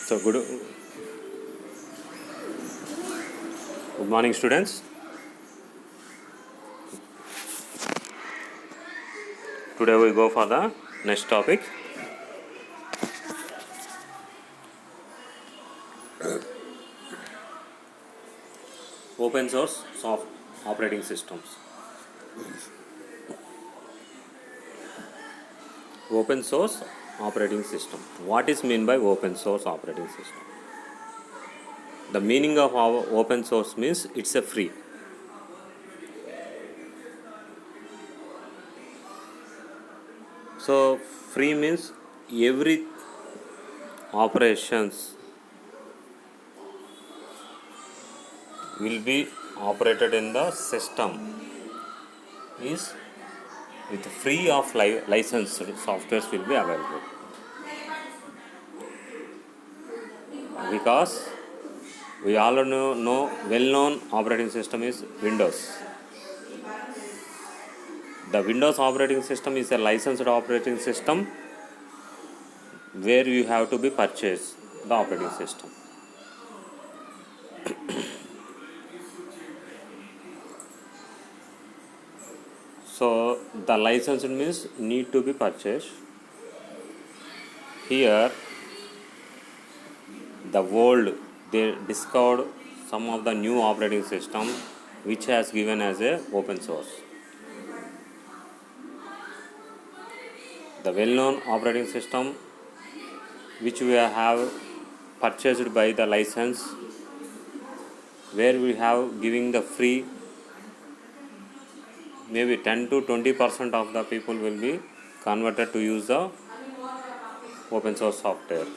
So good morning, students. Today we go for the next topic. Open source soft operating systems. Open source operating system. What is mean by open source operating system? The meaning of our open source means it's a free. So free means every operations will be operated in the system is with free of licensed softwares will be available, because we all know well-known operating system is Windows. The Windows operating system is a licensed operating system where you have to be purchased the operating system. So the license means need to be purchased. Here the world they discovered some of the new operating system which has given as a open source. The well-known operating system which we have purchased by the license, where we have giving the free, maybe 10 to 20% of the people will be converted to use the open source software.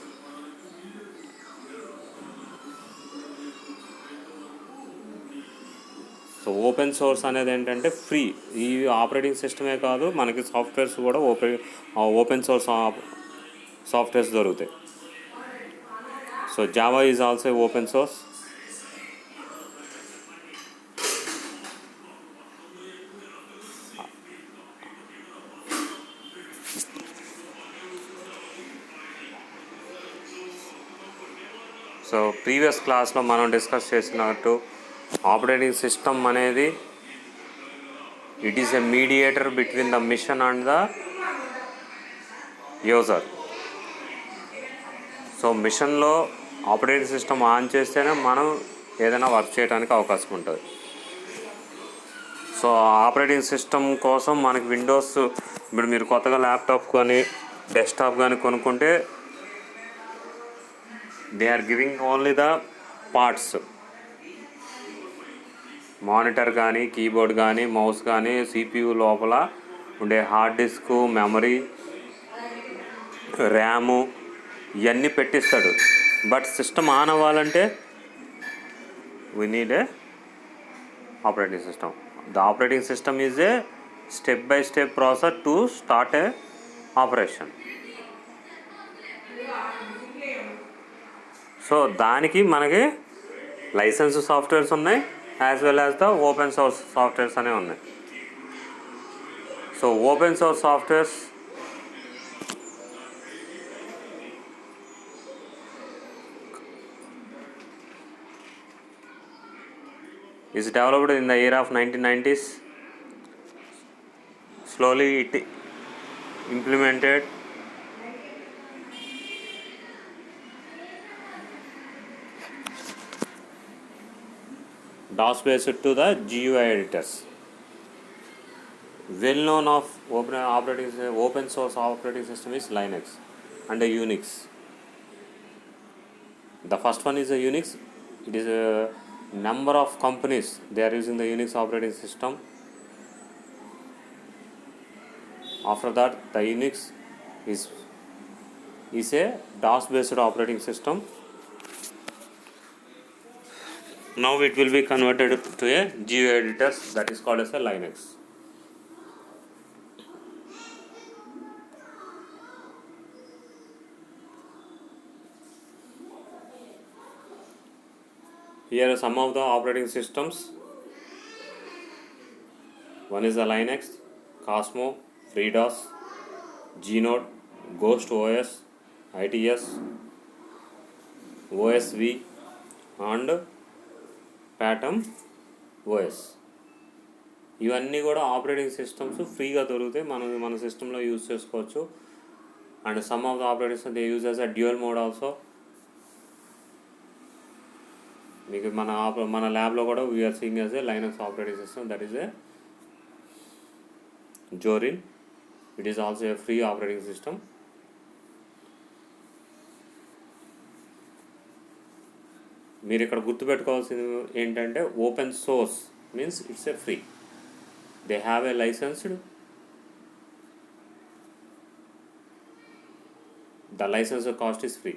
So open source అనేది ఏంటంటే free. ఈ operating సిస్టమే కాదు, మనకి softwares కూడా open source softwares దొరుకుతాయి. So Java is also open source. So previous క్లాస్లో మనం discuss చేసినట్టు ఆపరేటింగ్ సిస్టమ్ అనేది it is a mediator between the machine and the user. So మిషన్లో ఆపరేటింగ్ సిస్టమ్ ఆన్ చేస్తేనే మనం ఏదైనా వర్క్ చేయడానికి అవకాశం ఉంటుంది. సో ఆపరేటింగ్ సిస్టమ్ కోసం మనకి విండోస్, ఇప్పుడు మీరు కొత్తగా ల్యాప్టాప్ కానీ డెస్క్టాప్ కానీ కొనుక్కుంటే they are giving only the parts. Monitor కానీ, కీబోర్డ్ కానీ, మౌస్ కానీ, సిపియు లోపల ఉండే హార్డ్ డిస్క్, మెమరీ, ర్యాము ఇవన్నీ పెట్టిస్తాడు. బట్ సిస్టమ్ ఆన్ అవ్వాలంటే we need a operating system. The operating system is a step by step process to start a operation. So దానికి మనకి లైసెన్స్ సాఫ్ట్వేర్స్ ఉన్నాయి, as well as the open source softwares అనేవి ఉన్నాయి. So open source softwares is developed in the year of 1990s. Slowly it implemented DOS based to the GUI editors. Well known of open source operating system is Linux and Unix. The first one is a Unix. It is a number of companies they are using the Unix operating system. After that, the Unix is a DOS based operating system. Now it will be converted to a GUI editor that is called as a Linux. Here are some of the operating systems. One is the Linux, Cosmo, FreeDOS, Gnode, Ghost OS, ITS, OSV and Palm OS. ఇవన్నీ కూడా operating systems ఫ్రీగా దొరుకుతాయి, మనం మన సిస్టంలో use చేసుకోవచ్చు. And some of the operating system they use as a dual mode also. మీకు మన ల్యాబ్లో కూడా we are seeing as a Linux operating system, that is a Zorin. It is also a free operating system. మీరు ఇక్కడ గుర్తుపెట్టుకోవాల్సింది ఏంటంటే open source means it's a free. They have a licensed, the license cost is free.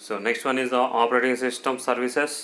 So next one is the operating system services.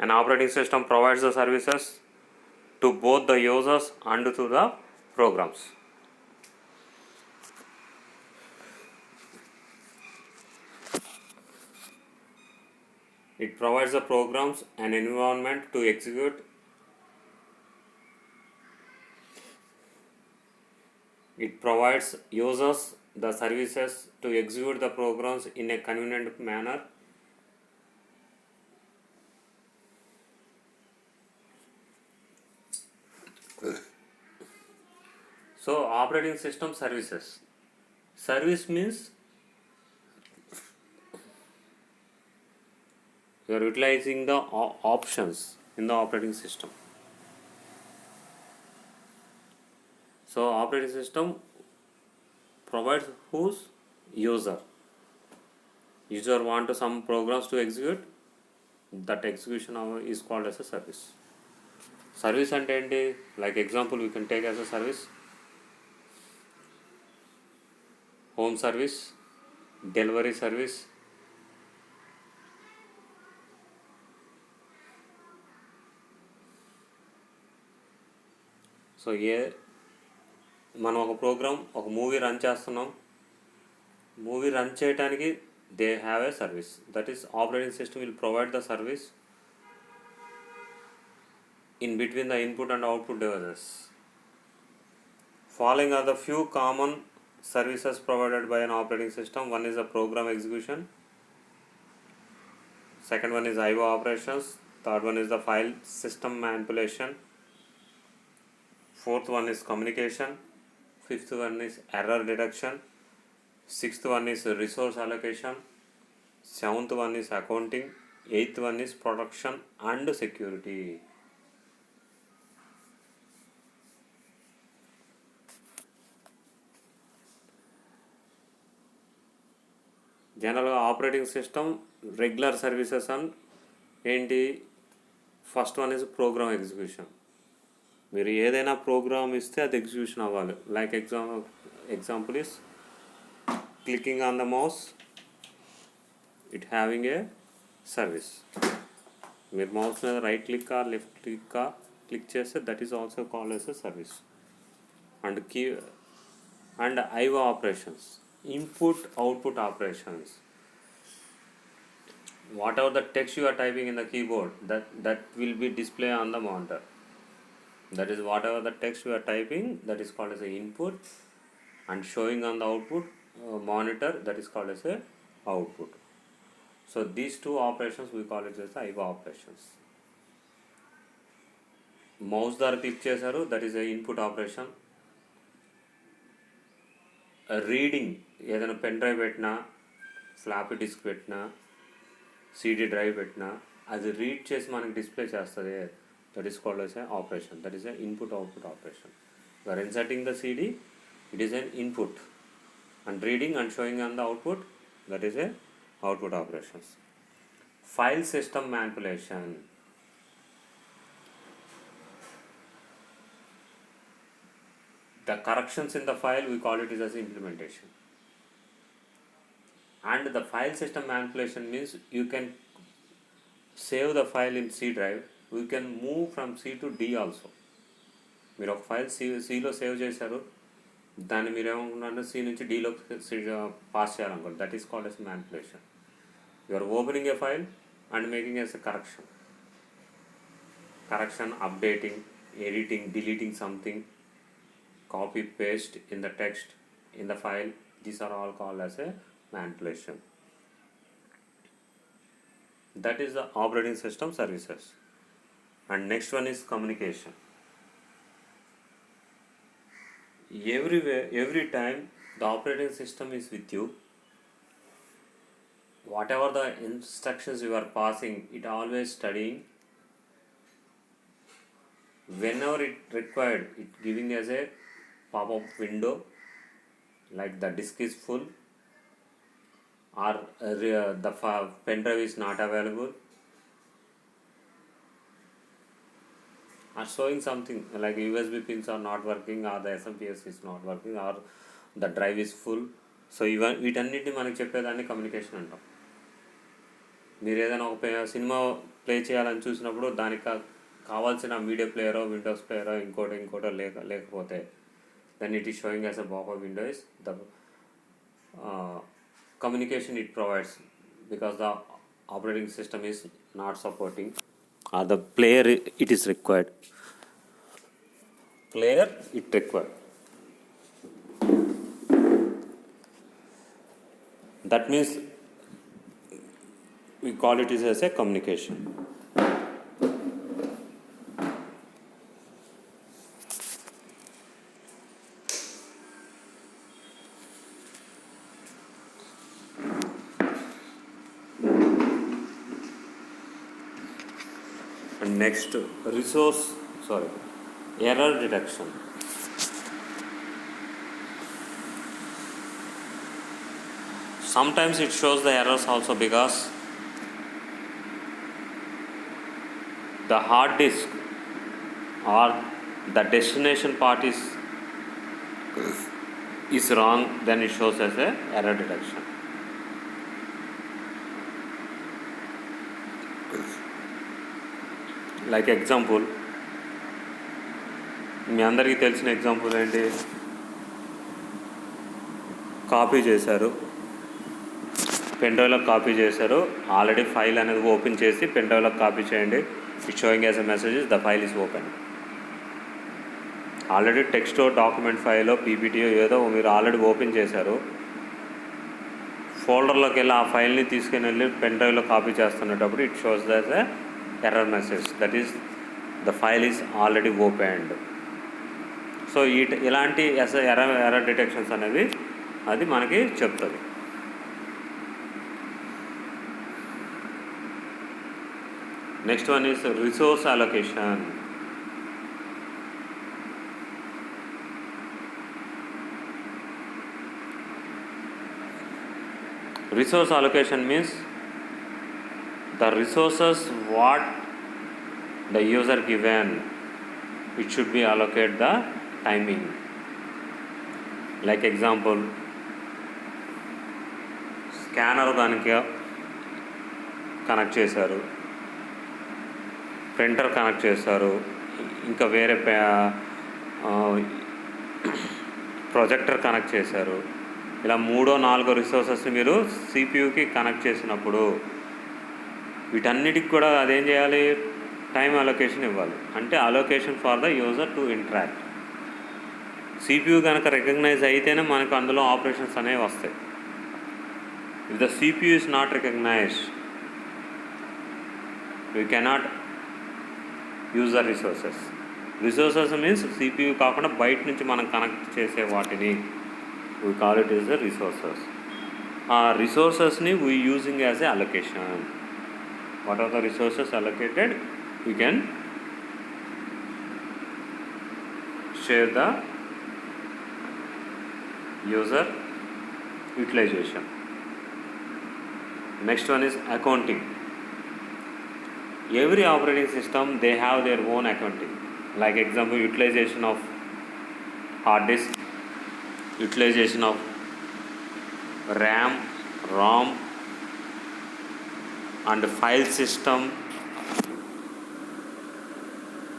An operating system provides the services to both the users and to the programs. It provides the programs an environment to execute. It provides users the services to execute the programs in a convenient manner. So operating system services. Service means you are utilizing the options in the operating system. So operating system provides whose user. User want to some programs to execute, that execution is called as a service. Service అంటే ఏంటి? Like example we can take as a service home service, delivery service, so మనం ఒక programme ఒక movie run చేస్తున్నాం, movie run చేయడానికి they have A service, that is operating system will provide the service in between the input and output devices. Following are the few common services provided by an operating system. One is the program execution, second one is IO operations, third one is the file system manipulation, fourth one is communication, fifth one is error detection, sixth one is resource allocation, seventh one is accounting, eighth one is production and security. జనరల్గా operating system regular services and ఏంటి, first one is program execution. మీరు ఏదైనా program ఇస్తే అది execution అవ్వాలి. Like example is clicking on the mouse, it having a service. మీరు mouse మీద right click left click చేస్తే that is also called as a service. And IO operations, input output operations. Whatever the text you are typing in the keyboard, that will be displayed on the monitor. That is whatever the text you are typing, that is called as a input, and showing on the output monitor, that is called as a output. So these two operations we call it as IO operations. Mouse ద్వారా click చేశారు, that is a input operation. Reading, ఏదైనా pen drive పెట్టినా, floppy disk పెట్టినా, CD drive పెట్టినా, అది read చేసి మనకి display చేస్తుంది, that is called as a operation, that is a input output operation. You are inserting the CD, it is an input. and reading and showing on the output, that is a output operations. File system manipulation. The corrections in the file, we call it as implementation. And the file system manipulation means you can save the file in C drive. We can move from C to D also. మీరు ఒక file సిలో save చేశారు, దాన్ని మీరు ఏమనుకున్నారు C నుంచి డీలోకి pass చేయాలనుకోండి. That is called as manipulation. You are opening a file and making as a correction, updating, editing, deleting something, copy paste in the text in the file. These are all called as a manipulation. That is the operating system services. And next one is communication. Every time the operating system is with you, whatever the instructions you are passing, it always studying. Whenever it required, it giving as a pop-up window like the disk is full, or the pen drive is not available, or showing something like USB pins are not working, or the SMPS is not working, or the drive is full. So వీటన్నిటిని మనకి చెప్పేదాన్ని communication అంటాం. మీరు ఏదైనా ఒక cinema play చేయాలని చూసినప్పుడు దానికి కావాల్సిన మీడియా ప్లేయరో, విండోస్ ప్లేయరో, ఇంకోటో లేకపోతే then it is showing as a pop-up window is the communication it provides, because the operating system is not supporting, or the player it is required. Player it required. That means we call it as a communication. And next, error detection. Sometimes it shows the errors also because the hard disk or the destination part is wrong, then it shows as a error detection. Like example, మీ అందరికీ తెలిసిన example ఏంటి, copy చేశారు, pen డ్రైవ్లో copy చేశారు, already file అనేది open చేసి pen డ్రైవ్లో కాపీ చేయండి, it showing as a messages the file is open. Already టెక్స్టో, డాక్యుమెంట్ ఫైలో, పీపీటీయో ఏదో మీరు ఆల్రెడీ ఓపెన్ చేశారు, ఫోల్డర్లోకి వెళ్ళి ఆ ఫైల్ని తీసుకుని వెళ్ళి పెన్ డ్రైవ్లో కాపీ చేస్తున్నప్పుడు it shows as a error message, that is the file is already opened. So ఇలాంటి ఎర్రర్ డిటెక్షన్స్ అనేవి అది మనకి చెప్తుంది. Next one is resource allocation. Resource allocation means the resources what the user given, it should be allocate the timing. Like example, scanner దానికి connect చేశారు, printer connect చేశారు, ఇంకా వేరే ప్రొజెక్టర్ కనెక్ట్ చేశారు. ఇలా 3-4 రిసోర్సెస్ని మీరు సిపియూకి కనెక్ట్ చేసినప్పుడు వీటన్నిటికి కూడా అదేం చేయాలి, టైం అలొకేషన్ ఇవ్వాలి. అంటే allocation for the user to interact. CPU కనుక రికగ్నైజ్ అయితేనే మనకు అందులో ఆపరేషన్స్ అనేవి వస్తాయి. If the CPU is not recognised we cannot use the resources means CPU కాకుండా బయట నుంచి మనం కనెక్ట్ చేసే వాటిని we call it is the resources. ఆ రిసోర్సెస్ని we using as a allocation. What are the resources allocated? We can share the user utilization. Next one is accounting. Every operating system, they have their own accounting. Like example, utilization of hard disk, utilization of RAM, ROM, and file system.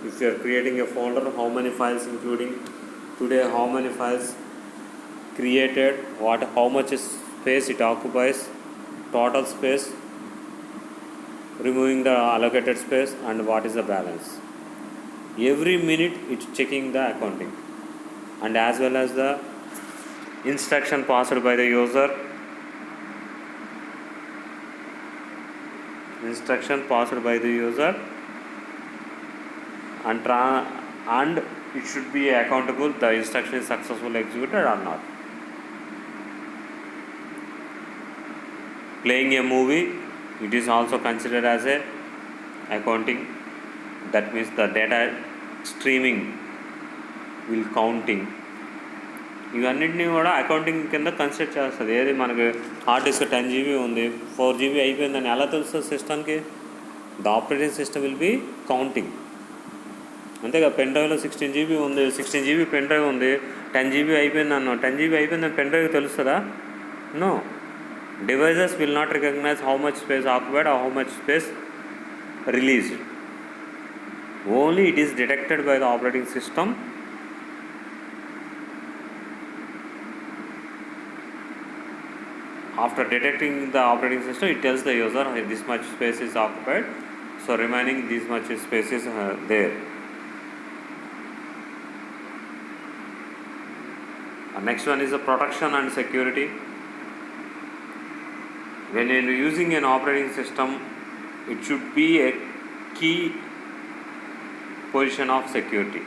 If you are creating a folder, how many files including today, how many files created, how much space it occupies, total space, removing the allocated space, and what is the balance. Every minute it's checking the accounting, and as well as the instruction passed by the user, and it should be accountable the instruction is successfully executed or not. Playing a movie, it is also considered as a accounting. That means the data streaming will counting. ఇవన్నింటినీ కూడా accounting కింద consider చేస్తుంది. ఏది మనకి hard disk 10 GB ఉంది, 4 GB అయిపోయిందని ఎలా తెలుస్తుంది సిస్టమ్కి? The operating system will be counting. అంతేగా పెన్ డ్రైవ్లో 16 GB ఉంది, 16 GB పెన్ డ్రైవ్ ఉంది, 10 GB అయిపోయింది అన్నాం, 10 GB అయిపోయిందని పెన్ డ్రైవ్ తెలుస్తుందా? No. Devices will not recognize how much space occupied or how much space released. Only it is detected by the operating system. After detecting the operating system, it tells the user this much space is occupied, so remaining this much space is there. Next one is the protection and security. When you are using an operating system, it should be a key position of security,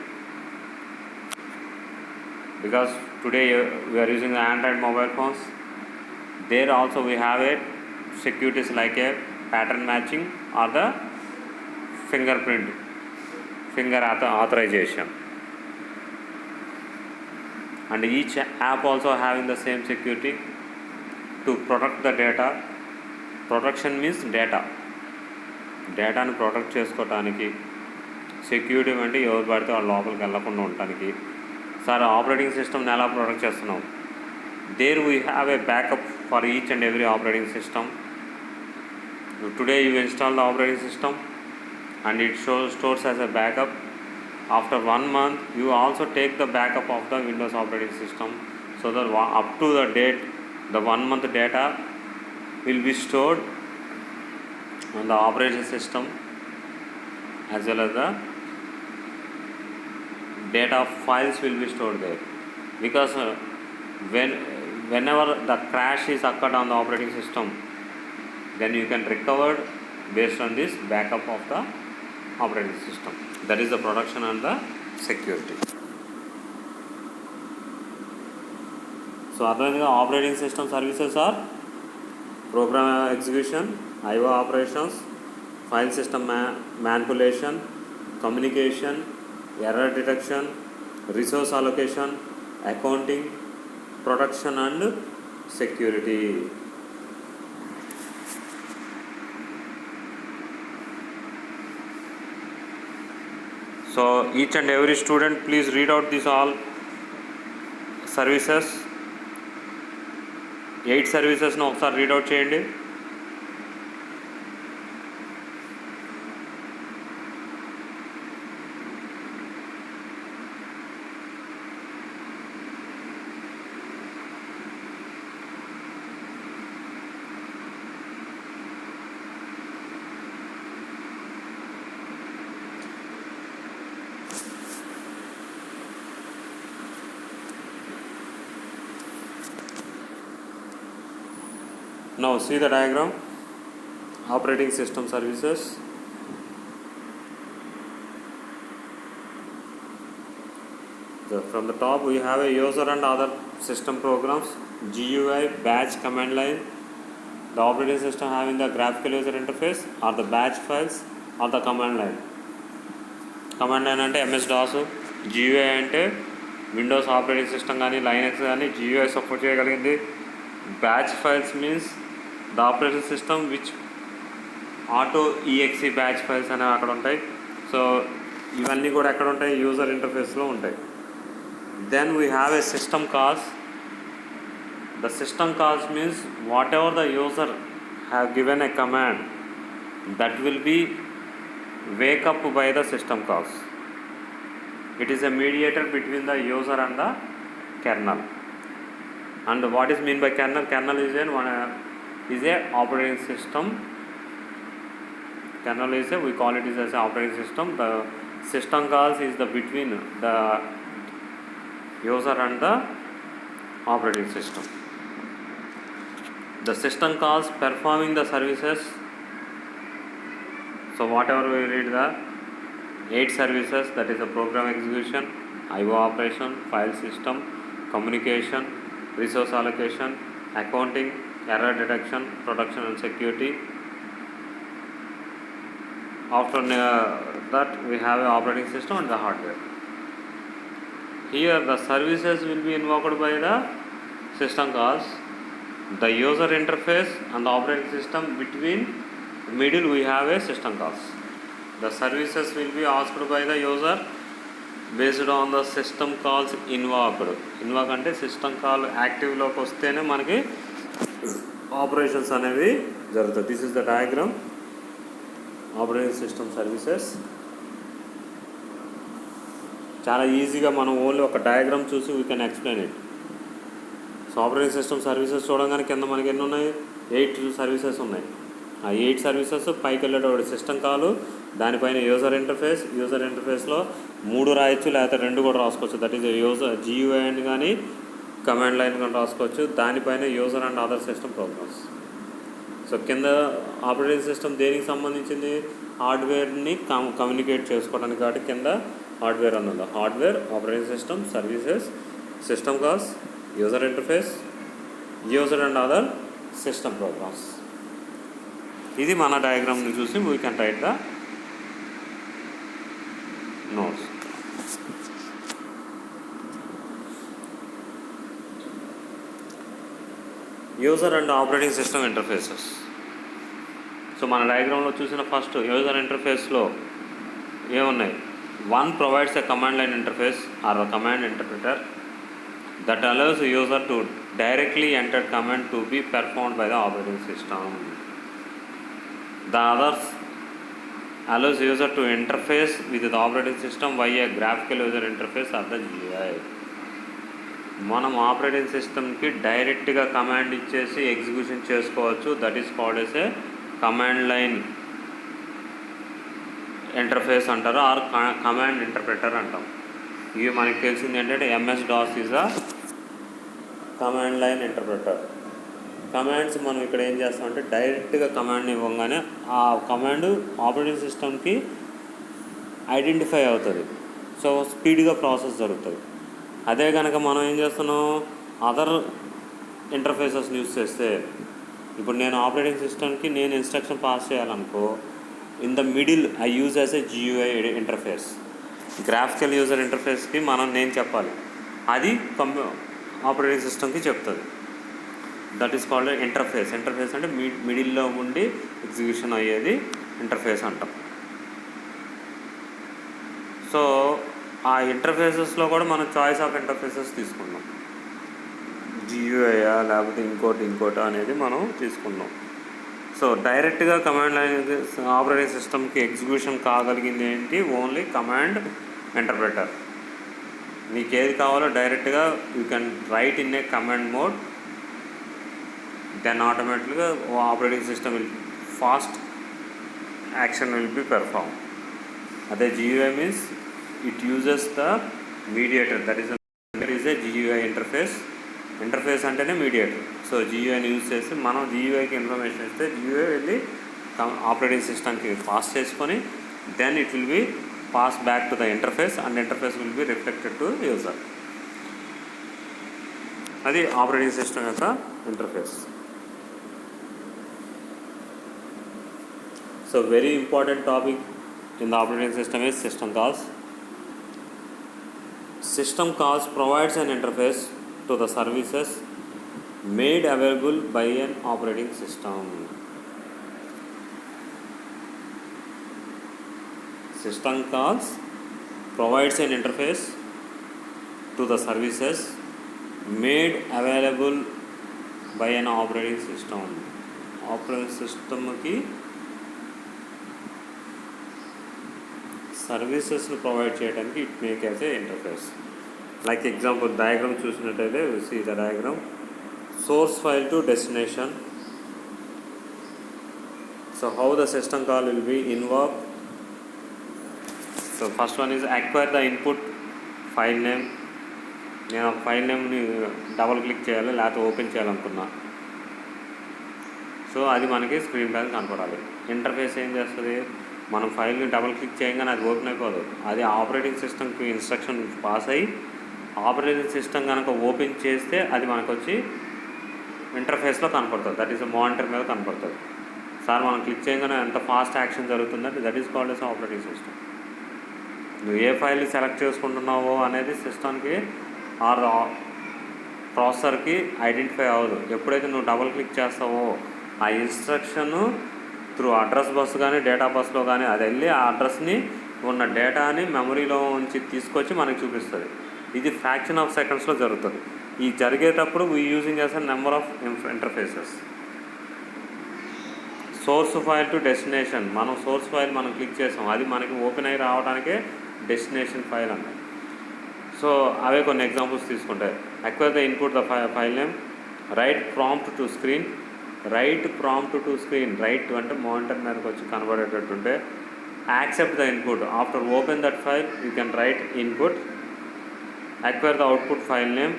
because today we are using the Android mobile phones. There also we have a securities like a pattern matching or the fingerprint, finger authorization, and each app also having the same security to protect the data. Protection means డేటాను protect చేసుకోవటానికి, security అంటే ఎవరు పడితే వాళ్ళ లోపలికి వెళ్ళకుండా ఉండటానికి. Sir operating సిస్టమ్ని ఎలా ప్రొటెక్ట్ చేస్తున్నాం? There we have a backup for each and every operating system. Today you install the operating system and it stores as a backup. After 1 month you also take the backup of the Windows operating system, so that up to the date the 1 month data will be stored on the operating system, as well as the data files will be stored there. Because whenever the crash is occurred on the operating system, then you can recover based on this backup of the operating system. That is the protection and the security. So otherwise, operating system services are program execution, IO operations, file system manipulation, communication, error detection, resource allocation, accounting, protection and security. So each and every student, please read out these all services. 8 services ను ఒకసారి read out చేయండి. Now see the diagram. Operating system services. From the top we have a user and other system programs, GUI, batch, command line. The operating system having the graphical user interface or the batch files or the command line. Command line అంటే MS-DOS, GUI అంటే Windows operating system కానీ Linux కానీ GUI support చేయగలిగింది. Batch files means the operating system which auto exe batch files అనేవి అక్కడ ఉంటాయి. So ఇవన్నీ కూడా ఎక్కడ ఉంటాయి, యూజర్ ఇంటర్ఫేస్లో ఉంటాయి. Then we have a system calls. The system calls means whatever the user have given a command, that will be wake up by the system calls. It is a mediator between the user and the kernel. And what is mean by kernel? Kernel is a operating system. Kernel is we call it as an operating system. The system calls is the between the user and the operating system. The system calls performing the services. So whatever we read the 8 services, that is a program execution, IO operation, file system, communication, resource allocation, accounting, error detection, production and security. After that we have an operating system and the hardware. Here the services will be invoked by the system calls. The user interface and the operating system between middle we have a system calls. The services will be asked by the user based on the system calls invoked. Invoke అంటే system call యాక్టివ్లోకి వస్తేనే మనకి operations అనేవి జరుగుతాయి. This is the diagram operating system services. చాలా ఈజీగా మనం only ఒక diagram చూసి we can explain it. So operating system services చూడగానే కింద మనకి ఎన్ని ఉన్నాయి, 8 సర్వీసెస్ ఉన్నాయి. ఆ 8 సర్వీసెస్ పైకి వెళ్ళేటప్పుడు సిస్టమ్ కాలు, దానిపైన యూజర్ ఇంటర్ఫేస్. యూజర్ ఇంటర్ఫేస్లో 3 రాయొచ్చు, లేకపోతే 2 కూడా రాసుకోవచ్చు. దట్ ఈజ్ యూజర్ GUI అని కానీ కమాండ్ లైన్ కానీ రాసుకోవచ్చు. దానిపైన user and other system programs. So కింద ఆపరేటింగ్ సిస్టమ్ దేనికి సంబంధించింది, హార్డ్వేర్ని కమ్యూనికేట్ చేసుకోవడానికి. కాబట్టి కింద హార్డ్వేర్ అన్నది. Hardware, operating system, services, system calls, user interface, user and other system programs. ఇది మన డయాగ్రామ్ని చూసి we can write the notes. User and operating system interfaces. So మన డయాగ్రామ్లో చూసిన ఫస్ట్ యూజర్ ఇంటర్ఫేస్లో ఏమున్నాయి, 1 provides a command line interface or a command interpreter that allows the user to directly enter command to be performed by the operating system. The others allows user to interface with the operating system via graphical user interface or the GUI. మనం operating సిస్టమ్కి డైరెక్ట్గా command ఇచ్చేసి execution చేసుకోవచ్చు. That is called as A command line interface అంటారు, are command interpreter అంటాం. ఇవి మనకి తెలిసింది ఏంటంటే MS-DOS is a command line interpreter. Commands మనం ఇక్కడ ఏం చేస్తామంటే డైరెక్ట్గా కమాండ్ ఇవ్వగానే ఆ కమాండ్ ఆపరేటింగ్ సిస్టమ్కి ఐడెంటిఫై అవుతుంది. సో స్పీడ్గా ప్రాసెస్ జరుగుతుంది. అదే కనుక మనం ఏం చేస్తున్నాం, అదర్ ఇంటర్ఫేసెస్ యూస్ చేస్తే, ఇప్పుడు నేను ఆపరేటింగ్ సిస్టమ్కి నేను ఇన్స్ట్రక్షన్ పాస్ చేయాలనుకో, in the middle I use as a GUI interface. Graphical user ఇంటర్ఫేస్కి నేను చెప్పాలి, అది ఆపరేటింగ్ సిస్టమ్కి చెప్తుంది. That is called interface. Interface అంటే మిడిల్లో ఉండి ఎగ్జిక్యూషన్ అయ్యేది ఇంటర్ఫేస్ అంటాం. సో ఆ ఇంటర్ఫేసెస్లో కూడా మనం చాయిస్ ఆఫ్ ఇంటర్ఫేసెస్ తీసుకున్నాం. GUI లేకపోతే ఇంకోటి అనేది మనం తీసుకున్నాం. సో డైరెక్ట్గా కమాండ్ లైన్ ఆపరేటింగ్ సిస్టమ్కి ఎగ్జిక్యూషన్ కాగలిగింది ఏంటి, ఓన్లీ కమాండ్ ఇంటర్ప్రెటర్. మీకు ఏది కావాలో డైరెక్ట్గా you can write in a command mode, then ఆటోమేటిక్గా operating system will fast action will be perform. అదే GUI means it uses the mediator, that is a GUI interface. Interface అంటేనే mediator. So GUIని use చేసి మనం GUIకి information ఇస్తే GUI వెళ్ళి operating సిస్టమ్కి పాస్ చేసుకొని then it will be pass back to the interface and interface will be reflected to user. అది ఆపరేటింగ్ సిస్టమ్ యొక్క interface. So very important topic in the operating system is system calls. System calls provides an interface to the services made available by an operating system. System calls provides an interface to the services made available by an operating system. Operating system की సర్వీసెస్ని provide చేయడానికి it make as a interface. Like example diagram చూసినట్టయితే see the diagram source file to destination. So how the system call will be involve. So first one is acquire the input file name. నేను file నేమ్ని double click చేయాలి లేకపోతే open చేయాలనుకున్నా. So అది మనకి screen పైన కనపడాలి. ఇంటర్ఫేస్ ఏం చేస్తుంది, మనం ఫైల్ని డబుల్ క్లిక్ చేయగానే అది ఓపెన్ అయిపోదు. అది ఆపరేటింగ్ సిస్టమ్కి ఇన్స్ట్రక్షన్ పాస్ అయ్యి ఆపరేటింగ్ సిస్టమ్ కనుక ఓపెన్ చేస్తే అది మనకు వచ్చి ఇంటర్ఫేస్లో కనపడుతుంది. దట్ ఈస్ మానిటర్ మీద కనపడుతుంది. సార్ మనం క్లిక్ చేయగానే ఎంత ఫాస్ట్ యాక్షన్ జరుగుతుందంటే that is called yes operating system. నువ్వు ఏ ఫైల్ సెలెక్ట్ చేసుకుంటున్నావో అనేది సిస్టమ్కి ఆర్ ప్రాసెసర్కి ఐడెంటిఫై అవ్వదు. ఎప్పుడైతే నువ్వు డబుల్ క్లిక్ చేస్తావో ఆ ఇన్స్ట్రక్షన్ త్రూ అడ్రస్ బస్ కానీ డేటా బస్లో కానీ అది వెళ్ళి ఆ అడ్రస్ని ఉన్న డేటాని మెమరీలో ఉంచి తీసుకొచ్చి మనకి చూపిస్తుంది. ఇది ఫ్రాక్షన్ ఆఫ్ సెకండ్స్లో జరుగుతుంది. ఈ జరిగేటప్పుడు we using as a number of interfaces. Source file to destination. మనం సోర్స్ ఫైల్ మనం క్లిక్ చేసాం, అది మనకి ఓపెన్ అయ్యి రావడానికే డెస్టినేషన్ ఫైల్ అన్నది. సో అవే కొన్ని ఎగ్జాంపుల్స్ తీసుకుంటే acquire the input the file name, write prompt to screen. Write prompt to screen, write అంటే మానిటర్ మీదకి వచ్చి కనబడేటట్టుంటే accept the input. After open that file you can write input. Acquire the output file name,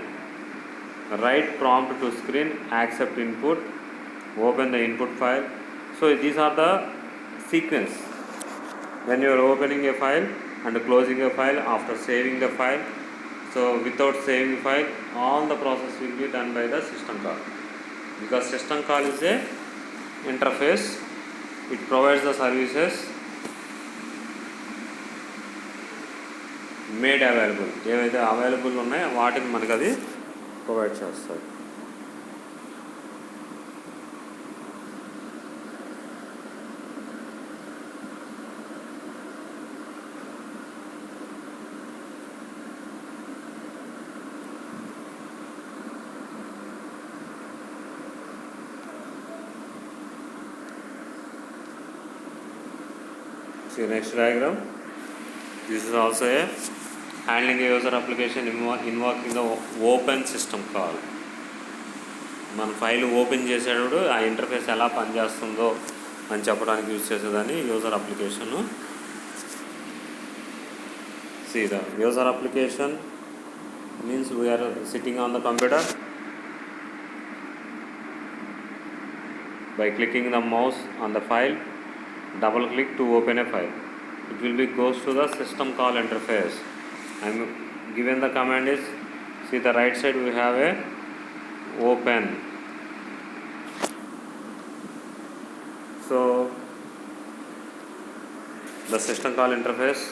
write prompt to screen, accept input, open the input file. So these are the sequence when you are opening a file and closing a file after saving the file. So without saving file all the process will be done by the system call, because system call is a interface. It provides the services made available. ఏవైతే available ఉన్నాయో వాటిని మనకు అది provide చేస్తుంది. See next diagram. This is also a handling a user application invoking the open system call. మన file open చేసేటప్పుడు ఆ interface ఎలా పనిచేస్తుందో అని చెప్పడానికి యూజ్ చేసేదాన్ని user application. See the user application means we are sitting on the computer. By clicking the mouse on the file, double click to open a file. It will be goes to the system call interface. I am given the command is, see the right side we have a open. So the system call interface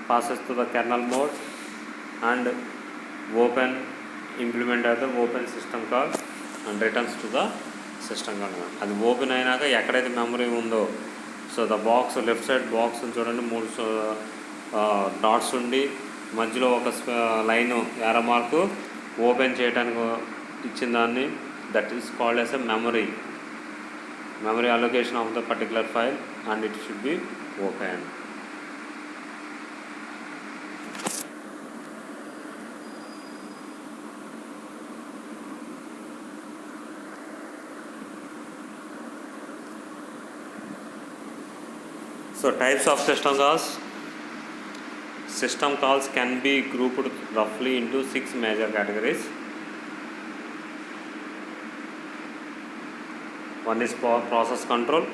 passes to the kernel mode and open implement as the open system call and returns to the system call. అది open అయినాక ఎక్కడైతే memory ఉందో, so the box left side box చూడండి, 3 dots ఉండి మధ్యలో ఒక line arrow mark open చేయడానికి ఇచ్చిన దాన్ని that is called as a memory allocation of the particular file and it should be open. So types of system calls. System calls can be grouped roughly into 6 major categories. One is process control,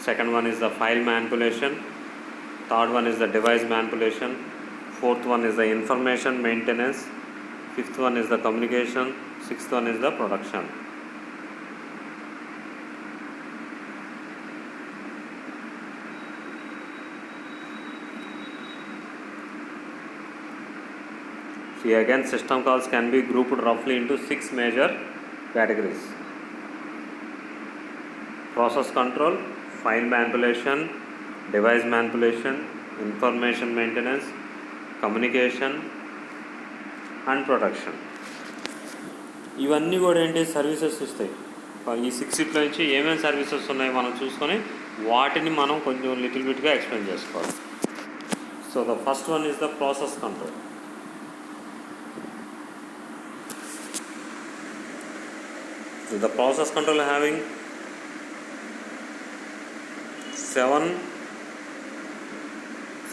second one is the file manipulation, third one is the device manipulation, fourth one is the information maintenance, fifth one is the communication, sixth one is the production. See again, system calls can be grouped roughly into 6 major categories: process control, file manipulation, device manipulation, information maintenance, communication and protection. ఇవన్నీ కూడా ఏంటి services ఇస్తాయి. ఈ 6 నుంచి ఏమేమి services ఉన్నాయో మనం చూసుకొని వాటిని మనం కొంచెం లిటిల్ బిట్గా ఎక్స్ప్లెయిన్ చేసుకోవాలి. So the first one is the process control. The process control having 7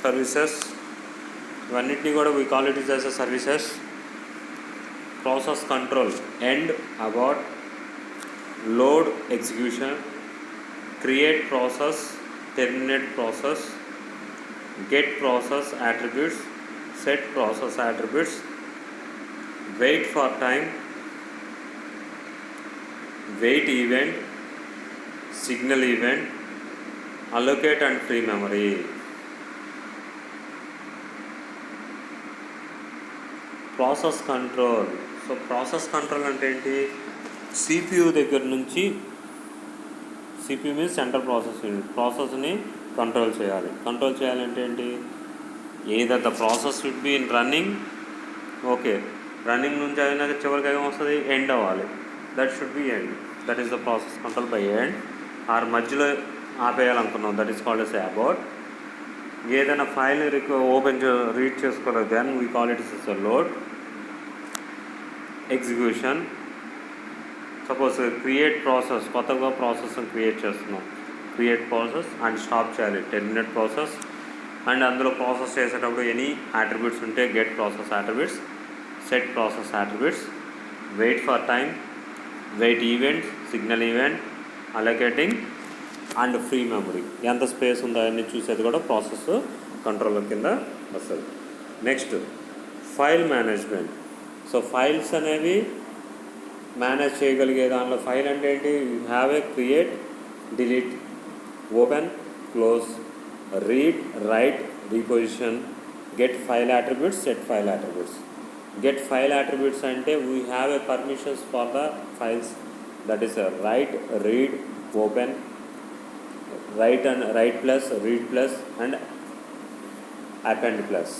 services. ఇవన్నిటిని కూడా we call it as a services. Process control: end, abort, load, execution, create process, terminate process, get process attributes, set process attributes, wait for time, wait event, signal event, allocate and free memory. Process control. So process control అంటే ఏంటి? CPU దగ్గర నుంచి, CPU means central process unit, ప్రాసెస్ని control చేయాలి. Control చేయాలంటే ఏంటి? Either the process should be in running, okay, running నుంచి అయినా చివరికి ఏమొస్తుంది? ఎండ్ అవ్వాలి. That should be end. That is the process control by end. Or మధ్యలో ఆపేయాలనుకున్నాం, that is called as abort. ఏదైనా ఫైల్ని రీడ్ చేసుకోలేదు, then we call it is a load. Execution, suppose create process, కొత్తగా ప్రాసెస్ క్రియేట్ చేస్తున్నాం, create process and stop చేయాలి, terminate process. And అందులో process చేసేటప్పుడు ఎనీ అట్రిబ్యూట్స్ ఉంటే get process attributes, set process attributes, wait for time, wait event, signal event, allocating and free memory. ఎంత space ఉందో అన్నీ చూసేది కూడా ప్రాసెస్ కంట్రోలర్ కింద వస్తుంది. Next file management. So files అనేవి మేనేజ్ చేయగలిగే దాంట్లో ఫైల్ అంటే ఏంటి? You have a create, delete, open, close, read, right, reposition, get file attributes, set file attributes. Get file attributes అంటే we have a permissions for the files, that is write, read, open, write and write plus, read plus and append plus.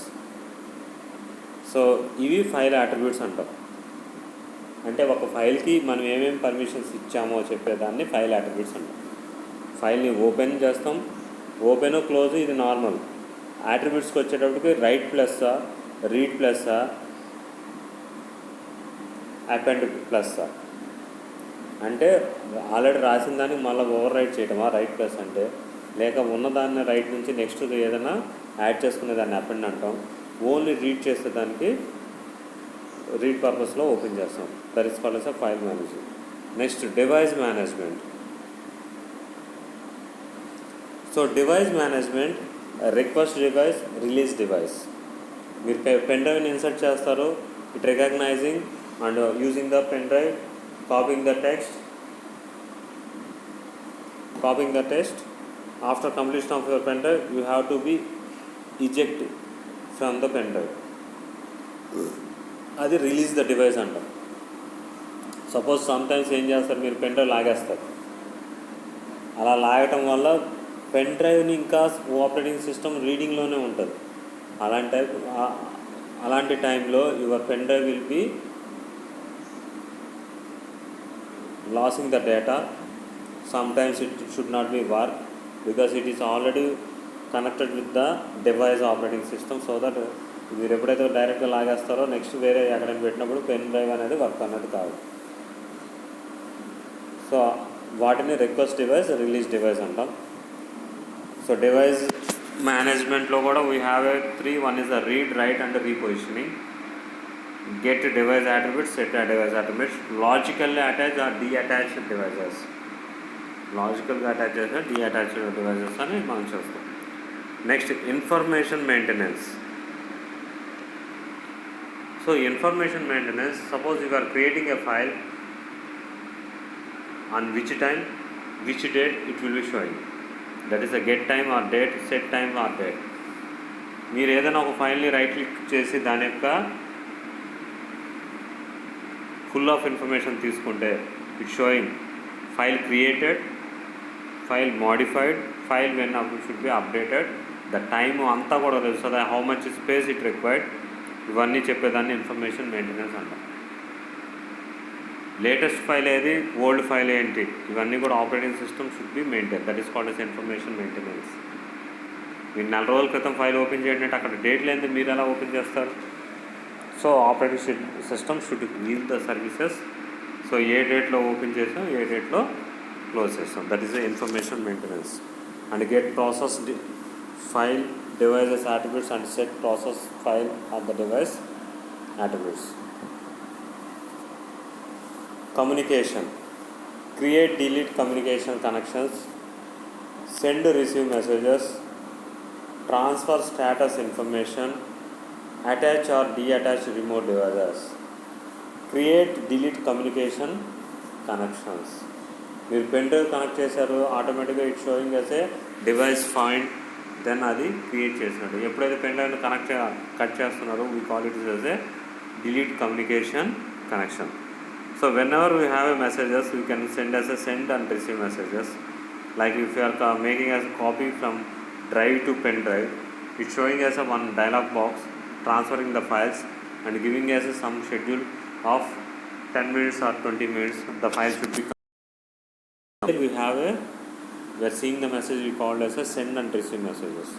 So ఇవి file attributes అంటాం. అంటే ఒక ఫైల్కి మనం ఏమేమి permissions ఇచ్చామో చెప్పేదాన్ని file attributes అంటాం. ఫైల్ని ఓపెన్ చేస్తాం, ఓపెన్, క్లోజ్, ఇది నార్మల్. అట్రిబ్యూట్స్కి వచ్చేటప్పటికి రైట్ ప్లస్సా, రీడ్ ప్లస్సా, అపెండ్ ప్లస్సా. అంటే ఆల్రెడీ రాసిన దానికి మళ్ళీ ఓవర్ రైట్ చేయటమా రైట్ ప్లస్ అంటే, లేక ఉన్నదాన్ని రైట్ నుంచి నెక్స్ట్ ఏదైనా యాడ్ చేసుకునే దాన్ని అపెండ్ అంటాం. ఓన్లీ రీడ్ చేసే దానికి రీడ్ పర్పస్లో ఓపెన్ చేస్తాం. That is called as file management. Next device management. So device management, request device, release device. మీరు పెన్ డ్రైవ్ని ఇన్సర్ట్ చేస్తారు, it recognizing and using the pen drive, copying the text. After completion of your pen drive, you have to be eject from the pen drive. అది release the device అంటాం. Suppose sometimes ఏం చేస్తారు, మీరు pen drive లాగేస్తారు. అలా లాగటం వల్ల pen డ్రైవ్ని ఇంకా operating system రీడింగ్లోనే ఉంటుంది. అలాంటి టైంలో your pen drive will be losing the data. Sometimes it should not be work because it is already connected with the device operating system, so that మీరు ఎప్పుడైతే డైరెక్ట్గా లాగేస్తారో next వేరే ఎక్కడైనా పెట్టినప్పుడు పెన్ డ్రైవ్ అనేది వర్క్ అన్నది కాదు. సో వాటిని రిక్వెస్ట్ డివైస్, రిలీజ్ డివైస్ అంటాం. సో డివైస్ మేనేజ్మెంట్లో కూడా we have A 3. One is the read, right and repositioning. Get device attributes, set device attributes, logically attached or detached devices. Logically attached or detached devices అని మనం చూస్తాం. Next information maintenance. So information maintenance, suppose you are creating a file, on which time, which date it will be showing. That is a get time or date, set time or date. మీరు ఏదైనా ఒక ఫైల్ని right click చేసి దాని యొక్క full of information తీసుకుంటే it sowing file created, file modified, file when should be updated, the time అంతా కూడా తెలుస్తుంది, how much space it required, ఇవన్నీ చెప్పేదాన్ని ఇన్ఫర్మేషన్ మెయింటెనెన్స్ అంటాం. లేటెస్ట్ ఫైల్ ఏది, ఓల్డ్ ఫైల్ ఏంటి, ఇవన్నీ కూడా operating system should be maintain, that is called yes information maintenance. మీరు 4 రోజుల క్రితం ఫైల్ ఓపెన్ చేయండి అంటే అక్కడ డేట్ లేనిది మీరు ఎలా ఓపెన్ చేస్తారు? So operating system should give the services. So ఏ డేట్లో ఓపెన్ చేసాం, ఏ డేట్లో క్లోజ్ చేస్తాం, that is the information maintenance. And get process file devices attributes and set process file of the device attributes. Communication, create delete communication connections, send receive messages, transfer status information, attach or deattach remote devices. Create delete communication connections. మీరు pen drive connect చేశారు, ఆటోమేటిక్గా it showing as a device find, then అది create చేసినట్టు. ఎప్పుడైతే pen డ్రైవ్ని cut చేస్తున్నారో we call it as a delete communication connection. So whenever we have a messages we can send as a send and receive messages. Like if you are making as copy from drive to pen drive, it showing as a one dialog box transferring the files and giving us some schedule of 10 minutes or 20 minutes the file should be. We are seeing the message we called as a send and receive messages,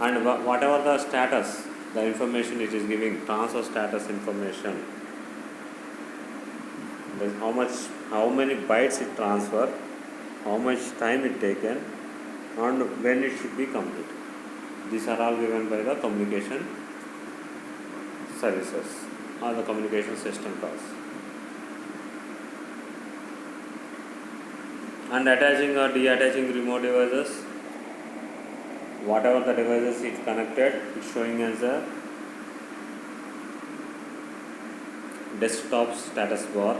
and whatever the status, the information it is giving, transfer status information, how many bytes it transfer, how much time it taken, and when it should be complete. These are all given by the communication services or the communication system calls. And attaching or deattaching remote devices, whatever the devices is connected, it's showing as a desktop status bar.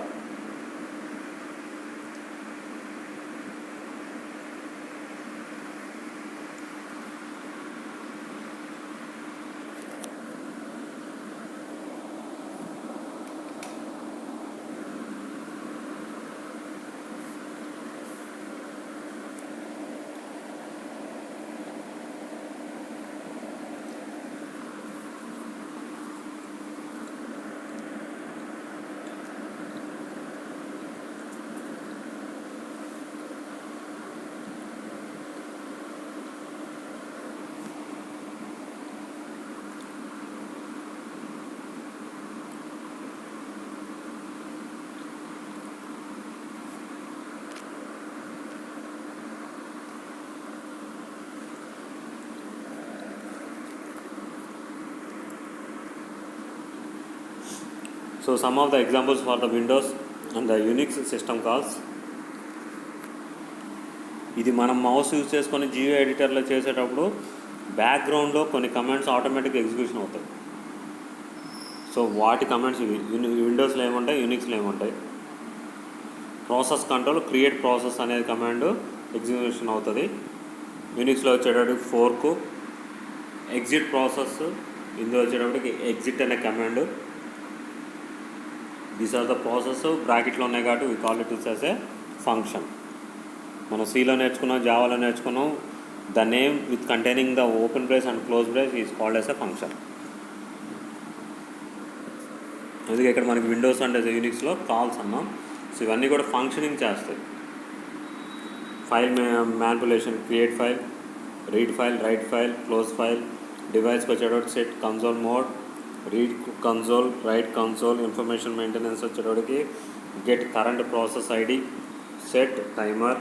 So some of the examples for the Windows and the Unix system calls. ఇది మనం mouse use చేసుకొని జియో ఎడిటర్లో చేసేటప్పుడు బ్యాక్గ్రౌండ్లో కొన్ని commands ఆటోమేటిక్గా execution అవుతాయి. So వాటి commands ఇవి విండోస్లో ఏముంటాయి, యూనిక్స్లో ఏముంటాయి. ప్రాసెస్ కంట్రోల్ క్రియేట్ ప్రాసెస్ అనేది కమాండ్ ఎగ్జిక్యూషన్ అవుతుంది. యూనిక్స్లో వచ్చేటప్పటికి ఫోర్క్, ఎగ్జిట్ ప్రాసెస్, ఇందులో వచ్చేటప్పటికి ఎగ్జిట్ అనే command. These are the process బ్రాకెట్లో ఉన్నాయి కాబట్టి we call it as a function. మనం సీలో నేర్చుకున్నాం, జావాలో నేర్చుకున్నాం, the name with containing the open brace and close brace is called as a function. అందుకే ఇక్కడ మనకి విండోస్ అండ్ యూనిక్స్లో కాల్స్ అన్నాం. సో ఇవన్నీ కూడా ఫంక్షనింగ్ చేస్తాయి. File manipulation, create file, read file, write file, close file, డివైస్కి వచ్చేటప్పుడు set console mode, read console, write console, information maintenance వచ్చేటప్పటికి get current process ID, set timer.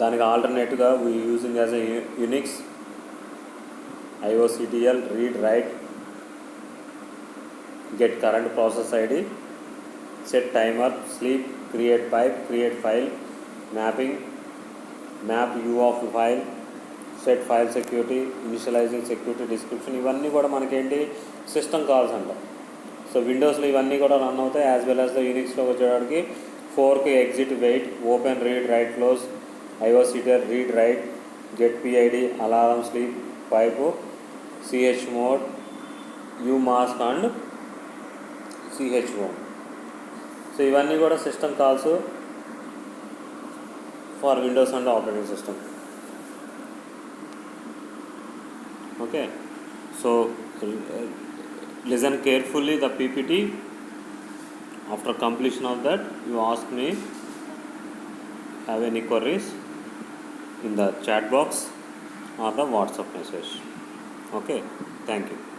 దానికి ఆల్టర్నేట్గా we using as a Unix IOCTL, read write, get current process ID, set timer, sleep, create pipe, create file, mapping, map view of file, set file security, initialising security description. ఇవన్నీ కూడా మనకేంటి system calls అంటాం. So విండోస్లో ఇవన్నీ కూడా run అవుతాయి. As well as the యూనిక్స్లో వచ్చేటప్పటికి fork, exit, wait, open, read, write, close, IOCTL, read write, get PID, alarm, sleep, pipe, CH mode, umask and chhome. So ఇవన్నీ కూడా system calls for Windows and operating system. Okay, so listen carefully the PPT. After completion of that, you ask me, have any queries in the chat box or the WhatsApp message. Okay, thank you.